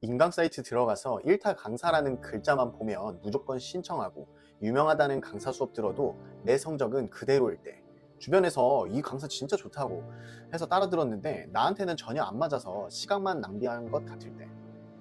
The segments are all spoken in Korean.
인강 사이트 들어가서 1타 강사라는 글자만 보면 무조건 신청하고 유명하다는 강사 수업 들어도 내 성적은 그대로일 때, 주변에서 이 강사 진짜 좋다고 해서 따라 들었는데 나한테는 전혀 안 맞아서 시간만 낭비한 것 같을 때,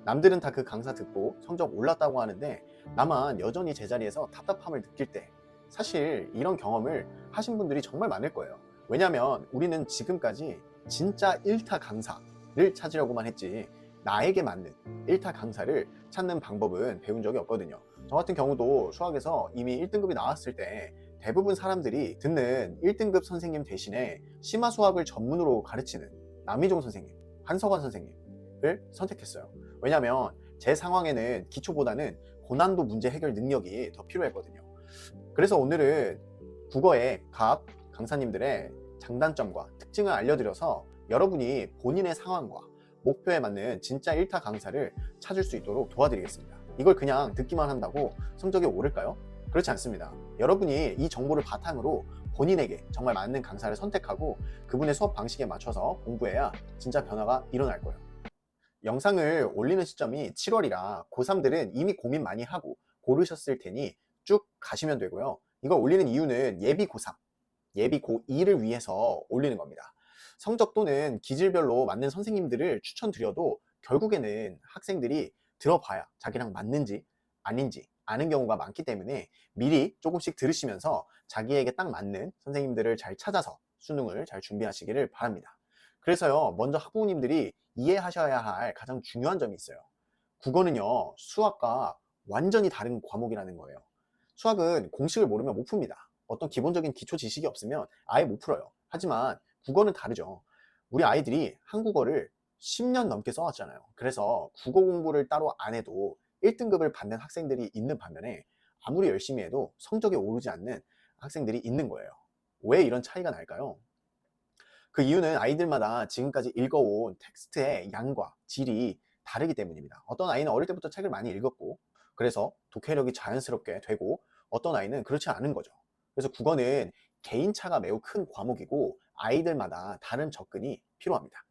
남들은 다 그 강사 듣고 성적 올랐다고 하는데 나만 여전히 제자리에서 답답함을 느낄 때, 사실 이런 경험을 하신 분들이 정말 많을 거예요. 왜냐면 우리는 지금까지 진짜 1타 강사를 찾으려고만 했지 나에게 맞는 1타 강사를 찾는 방법은 배운 적이 없거든요. 저 같은 경우도 수학에서 이미 1등급이 나왔을 때 대부분 사람들이 듣는 1등급 선생님 대신에 심화 수학을 전문으로 가르치는 남희종 선생님, 한석원 선생님을 선택했어요. 왜냐면 제 상황에는 기초보다는 고난도 문제 해결 능력이 더 필요했거든요. 그래서 오늘은 국어의 각 강사님들의 장단점과 특징을 알려드려서 여러분이 본인의 상황과 목표에 맞는 진짜 1타 강사를 찾을 수 있도록 도와드리겠습니다. 이걸 그냥 듣기만 한다고 성적이 오를까요? 그렇지 않습니다. 여러분이 이 정보를 바탕으로 본인에게 정말 맞는 강사를 선택하고 그분의 수업 방식에 맞춰서 공부해야 진짜 변화가 일어날 거예요. 영상을 올리는 시점이 7월이라 고3들은 이미 고민 많이 하고 고르셨을 테니 쭉 가시면 되고요. 이걸 올리는 이유는 예비 고3, 예비 고2를 위해서 올리는 겁니다. 성적 또는 기질별로 맞는 선생님들을 추천드려도 결국에는 학생들이 들어봐야 자기랑 맞는지 아닌지 아는 경우가 많기 때문에 미리 조금씩 들으시면서 자기에게 딱 맞는 선생님들을 잘 찾아서 수능을 잘 준비하시기를 바랍니다. 그래서요, 먼저 학부모님들이 이해하셔야 할 가장 중요한 점이 있어요. 국어는요, 수학과 완전히 다른 과목이라는 거예요. 수학은 공식을 모르면 못 풉니다. 어떤 기본적인 기초 지식이 없으면 아예 못 풀어요. 하지만 국어는 다르죠. 우리 아이들이 한국어를 10년 넘게 써왔잖아요. 그래서 국어 공부를 따로 안 해도 1등급을 받는 학생들이 있는 반면에 아무리 열심히 해도 성적이 오르지 않는 학생들이 있는 거예요. 왜 이런 차이가 날까요? 그 이유는 아이들마다 지금까지 읽어온 텍스트의 양과 질이 다르기 때문입니다. 어떤 아이는 어릴 때부터 책을 많이 읽었고 그래서 독해력이 자연스럽게 되고 어떤 아이는 그렇지 않은 거죠. 그래서 국어는 개인차가 매우 큰 과목이고 아이들마다 다른 접근이 필요합니다.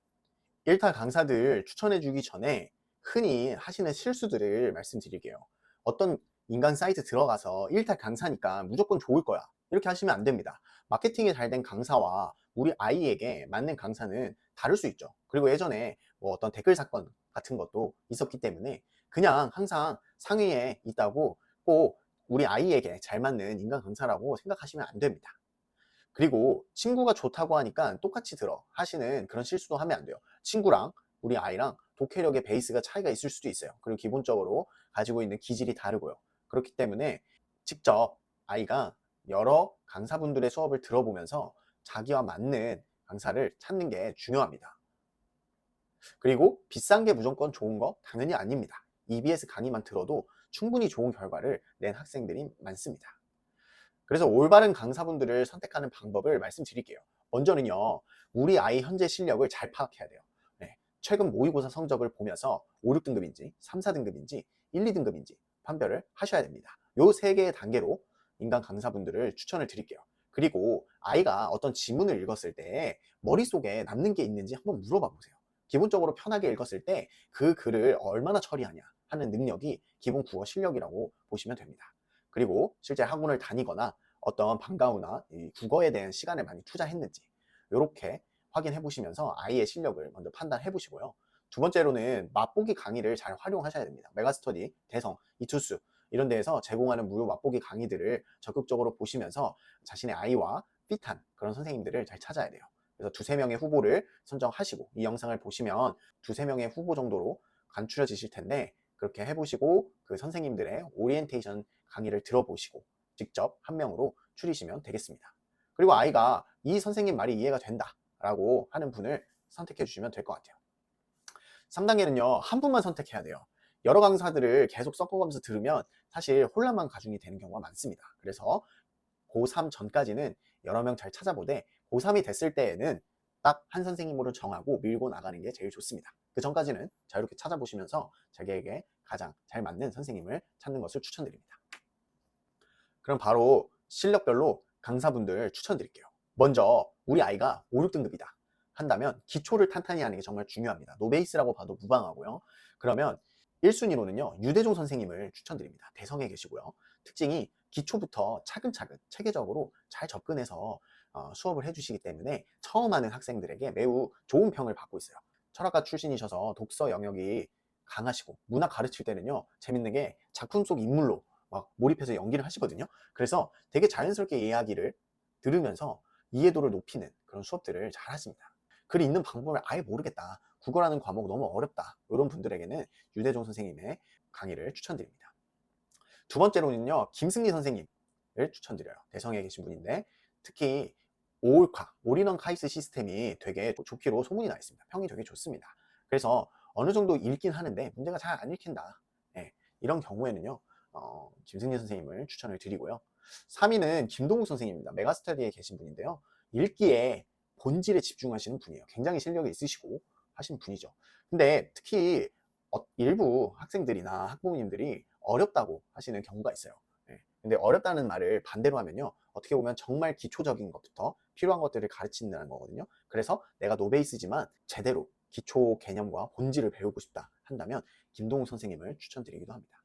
1타 강사들 추천해 주기 전에 흔히 하시는 실수들을 말씀드릴게요. 어떤 인간 사이트 들어가서 1타 강사니까 무조건 좋을 거야, 이렇게 하시면 안 됩니다. 마케팅이 잘 된 강사와 우리 아이에게 맞는 강사는 다를 수 있죠. 그리고 예전에 뭐 어떤 댓글 사건 같은 것도 있었기 때문에 그냥 항상 상위에 있다고 꼭 우리 아이에게 잘 맞는 인간 강사라고 생각하시면 안 됩니다. 그리고 친구가 좋다고 하니까 똑같이 들어 하시는 그런 실수도 하면 안 돼요. 친구랑 우리 아이랑 독해력의 베이스가 차이가 있을 수도 있어요. 그리고 기본적으로 가지고 있는 기질이 다르고요. 그렇기 때문에 직접 아이가 여러 강사분들의 수업을 들어보면서 자기와 맞는 강사를 찾는 게 중요합니다. 그리고 비싼 게 무조건 좋은 거 당연히 아닙니다. EBS 강의만 들어도 충분히 좋은 결과를 낸 학생들이 많습니다. 그래서 올바른 강사분들을 선택하는 방법을 말씀드릴게요. 먼저는요, 우리 아이 현재 실력을 잘 파악해야 돼요. 네, 최근 모의고사 성적을 보면서 5, 6등급인지 3, 4등급인지 1, 2등급인지 판별을 하셔야 됩니다. 요 세 개의 단계로 인간 강사분들을 추천을 드릴게요. 그리고 아이가 어떤 지문을 읽었을 때 머릿속에 남는 게 있는지 한번 물어봐 보세요. 기본적으로 편하게 읽었을 때 그 글을 얼마나 처리하냐 하는 능력이 기본 국어 실력이라고 보시면 됩니다. 그리고 실제 학원을 다니거나 어떤 방과후나 이 국어에 대한 시간을 많이 투자했는지 이렇게 확인해 보시면서 아이의 실력을 먼저 판단해 보시고요. 두 번째로는 맛보기 강의를 잘 활용하셔야 됩니다. 메가스터디, 대성, 이투스 이런 데에서 제공하는 무료 맛보기 강의들을 적극적으로 보시면서 자신의 아이와 핏한 그런 선생님들을 잘 찾아야 돼요. 그래서 두세 명의 후보를 선정하시고 이 영상을 보시면 두세 명의 후보 정도로 간추려지실 텐데 그렇게 해보시고 그 선생님들의 오리엔테이션 강의를 들어보시고 직접 한 명으로 추리시면 되겠습니다. 그리고 아이가 이 선생님 말이 이해가 된다 라고 하는 분을 선택해 주시면 될 것 같아요. 3단계는요, 한 분만 선택해야 돼요. 여러 강사들을 계속 섞어가면서 들으면 사실 혼란만 가중이 되는 경우가 많습니다. 그래서 고3 전까지는 여러 명 잘 찾아보되 고3이 됐을 때에는 딱 한 선생님으로 정하고 밀고 나가는 게 제일 좋습니다. 그 전까지는 자유롭게 찾아보시면서 자기에게 가장 잘 맞는 선생님을 찾는 것을 추천드립니다. 그럼 바로 실력별로 강사분들 추천드릴게요. 먼저 우리 아이가 5, 6등급이다 한다면 기초를 탄탄히 하는 게 정말 중요합니다. 노베이스라고 봐도 무방하고요. 그러면 1순위로는요, 유대종 선생님을 추천드립니다. 대성에 계시고요. 특징이 기초부터 차근차근 체계적으로 잘 접근해서 수업을 해주시기 때문에 처음 하는 학생들에게 매우 좋은 평을 받고 있어요. 철학가 출신이셔서 독서 영역이 강하시고, 문학 가르칠 때는요, 재밌는 게 작품 속 인물로 막 몰입해서 연기를 하시거든요. 그래서 되게 자연스럽게 이야기를 들으면서 이해도를 높이는 그런 수업들을 잘 하십니다. 글 읽는 방법을 아예 모르겠다, 국어라는 과목 너무 어렵다, 이런 분들에게는 유대종 선생님의 강의를 추천드립니다. 두 번째로는요, 김승리 선생님을 추천드려요. 대성에 계신 분인데 특히 오올카, 올인원 카이스 시스템이 되게 좋기로 소문이 나 있습니다. 평이 되게 좋습니다. 그래서 어느 정도 읽긴 하는데 문제가 잘 안 읽힌다, 예, 이런 경우에는요, 김승리 선생님을 추천을 드리고요. 3위는 김동욱 선생님입니다. 메가스터디에 계신 분인데요, 읽기에 본질에 집중하시는 분이에요. 굉장히 실력이 있으시고 하신 분이죠. 근데 특히 일부 학생들이나 학부모님들이 어렵다고 하시는 경우가 있어요. 예. 근데 어렵다는 말을 반대로 하면요, 어떻게 보면 정말 기초적인 것부터 필요한 것들을 가르친다는 거거든요. 그래서 내가 노베이스지만 제대로 기초 개념과 본질을 배우고 싶다 한다면 김동욱 선생님을 추천드리기도 합니다.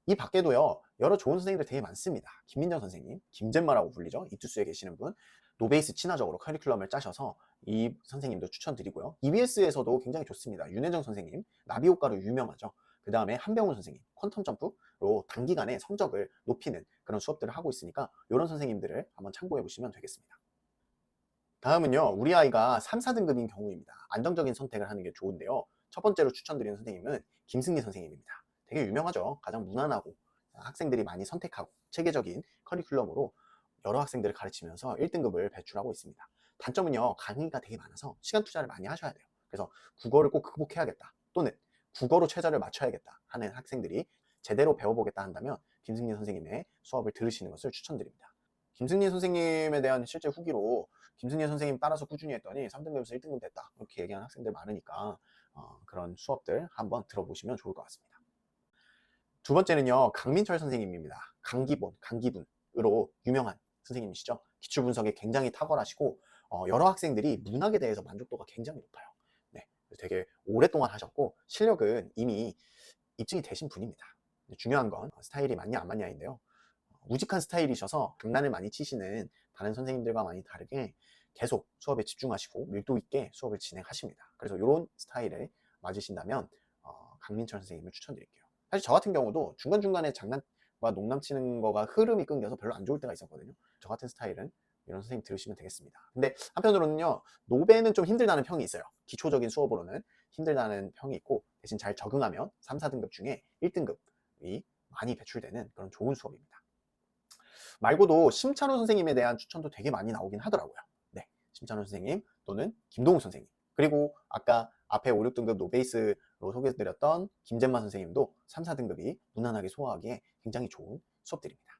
이 밖에도요, 여러 좋은 선생님들 되게 많습니다. 김민정 선생님, 김잼마라고 불리죠. 이투스에 계시는 분, 노베이스 친화적으로 커리큘럼을 짜셔서 이 선생님도 추천드리고요. EBS에서도 굉장히 좋습니다. 윤혜정 선생님, 나비효과로 유명하죠. 그 다음에 한병훈 선생님, 퀀텀 점프로 단기간에 성적을 높이는 그런 수업들을 하고 있으니까 이런 선생님들을 한번 참고해 보시면 되겠습니다. 다음은요, 우리 아이가 3, 4등급인 경우입니다. 안정적인 선택을 하는 게 좋은데요, 첫 번째로 추천드리는 선생님은 김승리 선생님입니다. 되게 유명하죠. 가장 무난하고 학생들이 많이 선택하고 체계적인 커리큘럼으로 여러 학생들을 가르치면서 1등급을 배출하고 있습니다. 단점은요, 강의가 되게 많아서 시간 투자를 많이 하셔야 돼요. 그래서 국어를 꼭 극복해야겠다, 또는 국어로 최저를 맞춰야겠다 하는 학생들이 제대로 배워보겠다 한다면 김승리 선생님의 수업을 들으시는 것을 추천드립니다. 김승리 선생님에 대한 실제 후기로 김승리 선생님 따라서 꾸준히 했더니 3등급에서 1등급 됐다, 이렇게 얘기하는 학생들 많으니까 그런 수업들 한번 들어보시면 좋을 것 같습니다. 두 번째는요, 강민철 선생님입니다. 강기분으로 유명한 선생님이시죠. 기출분석에 굉장히 탁월하시고 여러 학생들이 문학에 대해서 만족도가 굉장히 높아요. 네, 되게 오랫동안 하셨고 실력은 이미 입증이 되신 분입니다. 중요한 건 스타일이 맞냐 안 맞냐인데요, 우직한 스타일이셔서 장난을 많이 치시는 다른 선생님들과 많이 다르게 계속 수업에 집중하시고 밀도 있게 수업을 진행하십니다. 그래서 이런 스타일에 맞으신다면 강민철 선생님을 추천드릴게요. 사실 저 같은 경우도 중간중간에 장난과 농담치는 거가 흐름이 끊겨서 별로 안 좋을 때가 있었거든요. 저 같은 스타일은 이런 선생님 들으시면 되겠습니다. 근데 한편으로는요, 노베는 좀 힘들다는 평이 있어요. 기초적인 수업으로는 힘들다는 평이 있고 대신 잘 적응하면 3, 4등급 중에 1등급이 많이 배출되는 그런 좋은 수업입니다. 말고도 심찬호 선생님에 대한 추천도 되게 많이 나오긴 하더라고요. 네, 심찬호 선생님 또는 김동욱 선생님, 그리고 아까 앞에 5, 6등급 노베이스로 소개해드렸던 김잼마 선생님도 3, 4등급이 무난하게 소화하기에 굉장히 좋은 수업들입니다.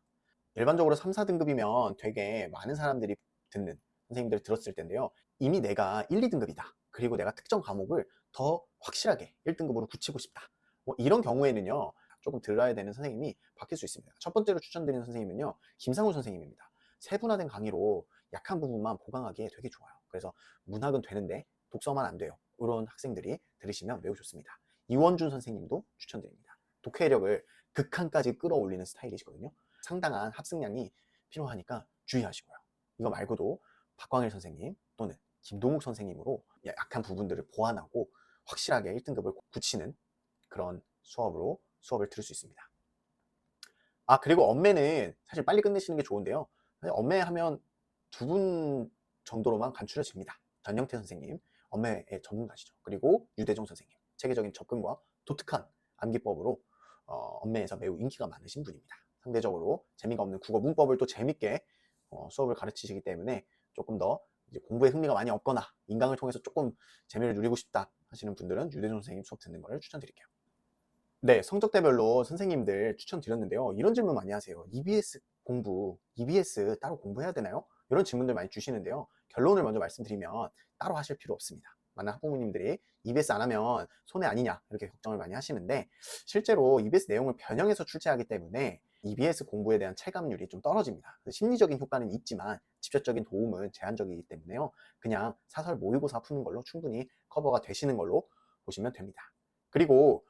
일반적으로 3, 4등급이면 되게 많은 사람들이 듣는 선생님들이 들었을 텐데요, 이미 내가 1, 2등급이다, 그리고 내가 특정 과목을 더 확실하게 1등급으로 굳히고 싶다, 뭐 이런 경우에는요, 조금 들어야 되는 선생님이 바뀔 수 있습니다. 첫 번째로 추천드리는 선생님은요, 김상훈 선생님입니다. 세분화된 강의로 약한 부분만 보강하기에 되게 좋아요. 그래서 문학은 되는데 독서만 안 돼요, 이런 학생들이 들으시면 매우 좋습니다. 이원준 선생님도 추천드립니다. 독해력을 극한까지 끌어올리는 스타일이시거든요. 상당한 합승량이 필요하니까 주의하시고요. 이거 말고도 박광일 선생님 또는 김동욱 선생님으로 약한 부분들을 보완하고 확실하게 1등급을 굳히는 그런 수업을 들을 수 있습니다. 그리고 엄매는 사실 빨리 끝내시는 게 좋은데요, 엄매 하면 두 분 정도로만 간추려집니다. 전영태 선생님, 엄매의 전문가시죠. 그리고 유대종 선생님, 체계적인 접근과 독특한 암기법으로 엄매에서 매우 인기가 많으신 분입니다. 상대적으로 재미가 없는 국어 문법을 또 재밌게 수업을 가르치시기 때문에 조금 더 이제 공부에 흥미가 많이 없거나 인강을 통해서 조금 재미를 누리고 싶다 하시는 분들은 유대종 선생님 수업 듣는 것을 추천드릴게요. 네, 성적대별로 선생님들 추천드렸는데요, 이런 질문 많이 하세요. EBS 따로 공부해야 되나요? 이런 질문들 많이 주시는데요, 결론을 먼저 말씀드리면 따로 하실 필요 없습니다. 많은 학부모님들이 EBS 안 하면 손해 아니냐 이렇게 걱정을 많이 하시는데, 실제로 EBS 내용을 변형해서 출제하기 때문에 EBS 공부에 대한 체감률이 좀 떨어집니다. 심리적인 효과는 있지만 직접적인 도움은 제한적이기 때문에요, 그냥 사설 모의고사 푸는 걸로 충분히 커버가 되시는 걸로 보시면 됩니다. 그리고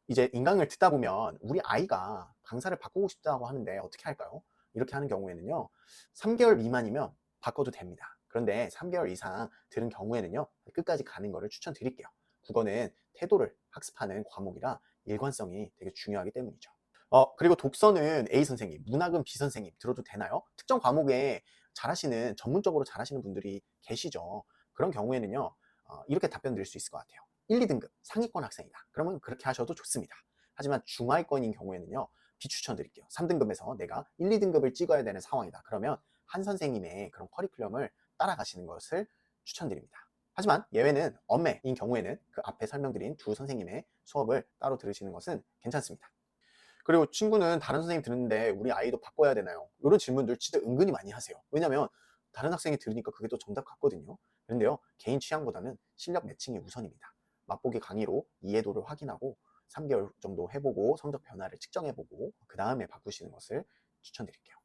이제 인강을 듣다 보면 우리 아이가 강사를 바꾸고 싶다고 하는데 어떻게 할까요? 이렇게 하는 경우에는요, 3개월 미만이면 바꿔도 됩니다. 그런데 3개월 이상 들은 경우에는요, 끝까지 가는 거를 추천드릴게요. 국어는 태도를 학습하는 과목이라 일관성이 되게 중요하기 때문이죠. 그리고 독서는 A 선생님, 문학은 B 선생님 들어도 되나요? 특정 과목에 잘하시는, 전문적으로 잘하시는 분들이 계시죠. 그런 경우에는요, 이렇게 답변 드릴 수 있을 것 같아요. 1, 2등급 상위권 학생이다. 그러면 그렇게 하셔도 좋습니다. 하지만 중하위권인 경우에는요, 비추천드릴게요. 3등급에서 내가 1, 2등급을 찍어야 되는 상황이다. 그러면 한 선생님의 그런 커리큘럼을 따라가시는 것을 추천드립니다. 하지만 예외는 엄매인 경우에는 그 앞에 설명드린 두 선생님의 수업을 따로 들으시는 것은 괜찮습니다. 그리고 친구는 다른 선생님 듣는데 우리 아이도 바꿔야 되나요? 이런 질문들 진짜 은근히 많이 하세요. 왜냐면 다른 학생이 들으니까 그게 또 정답 같거든요. 그런데요, 개인 취향보다는 실력 매칭이 우선입니다. 맛보기 강의로 이해도를 확인하고 3개월 정도 해보고 성적 변화를 측정해보고 그 다음에 바꾸시는 것을 추천드릴게요.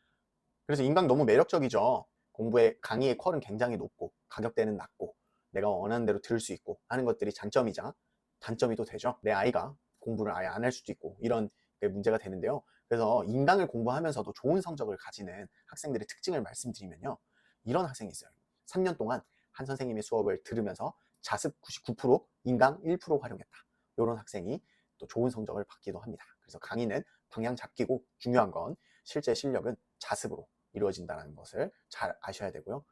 그래서 인강 너무 매력적이죠. 공부의 강의의 퀄은 굉장히 높고 가격대는 낮고 내가 원하는 대로 들을 수 있고 하는 것들이 장점이자 단점이 또 되죠. 내 아이가 공부를 아예 안 할 수도 있고 이런 게 문제가 되는데요. 그래서 인강을 공부하면서도 좋은 성적을 가지는 학생들의 특징을 말씀드리면요, 이런 학생이 있어요. 3년 동안 한 선생님의 수업을 들으면서 자습 99%, 인강 1% 활용했다. 이런 학생이 또 좋은 성적을 받기도 합니다. 그래서 강의는 방향 잡기고 중요한 건 실제 실력은 자습으로 이루어진다는 것을 잘 아셔야 되고요.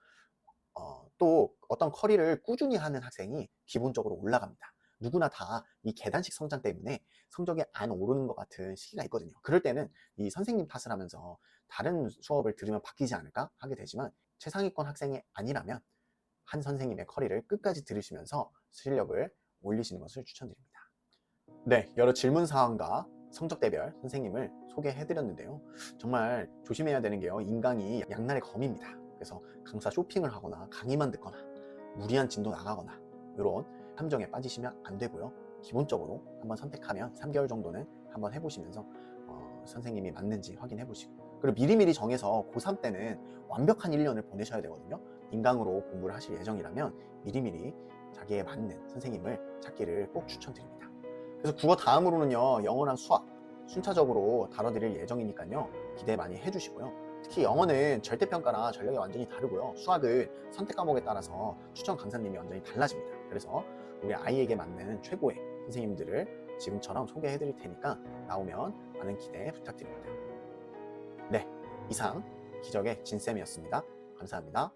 또 어떤 커리를 꾸준히 하는 학생이 기본적으로 올라갑니다. 누구나 다 이 계단식 성장 때문에 성적이 안 오르는 것 같은 시기가 있거든요. 그럴 때는 이 선생님 탓을 하면서 다른 수업을 들으면 바뀌지 않을까 하게 되지만, 최상위권 학생이 아니라면 한 선생님의 커리를 끝까지 들으시면서 실력을 올리시는 것을 추천드립니다. 네, 여러 질문 사항과 성적대별 선생님을 소개해드렸는데요. 정말 조심해야 되는 게요, 인강이 양날의 검입니다. 그래서 강사 쇼핑을 하거나 강의만 듣거나 무리한 진도 나가거나 이런 함정에 빠지시면 안 되고요. 기본적으로 한번 선택하면 3개월 정도는 한번 해보시면서 선생님이 맞는지 확인해 보시고, 그리고 미리미리 정해서 고3 때는 완벽한 1년을 보내셔야 되거든요. 인강으로 공부를 하실 예정이라면 미리미리 자기에 맞는 선생님을 찾기를 꼭 추천드립니다. 그래서 국어 다음으로는요, 영어랑 수학 순차적으로 다뤄드릴 예정이니까요, 기대 많이 해주시고요. 특히 영어는 절대평가나 전력이 완전히 다르고요, 수학은 선택 과목에 따라서 추천 강사님이 완전히 달라집니다. 그래서 우리 아이에게 맞는 최고의 선생님들을 지금처럼 소개해 드릴 테니까 나오면 많은 기대 부탁드립니다. 네, 이상 기적의 진쌤이었습니다. 감사합니다.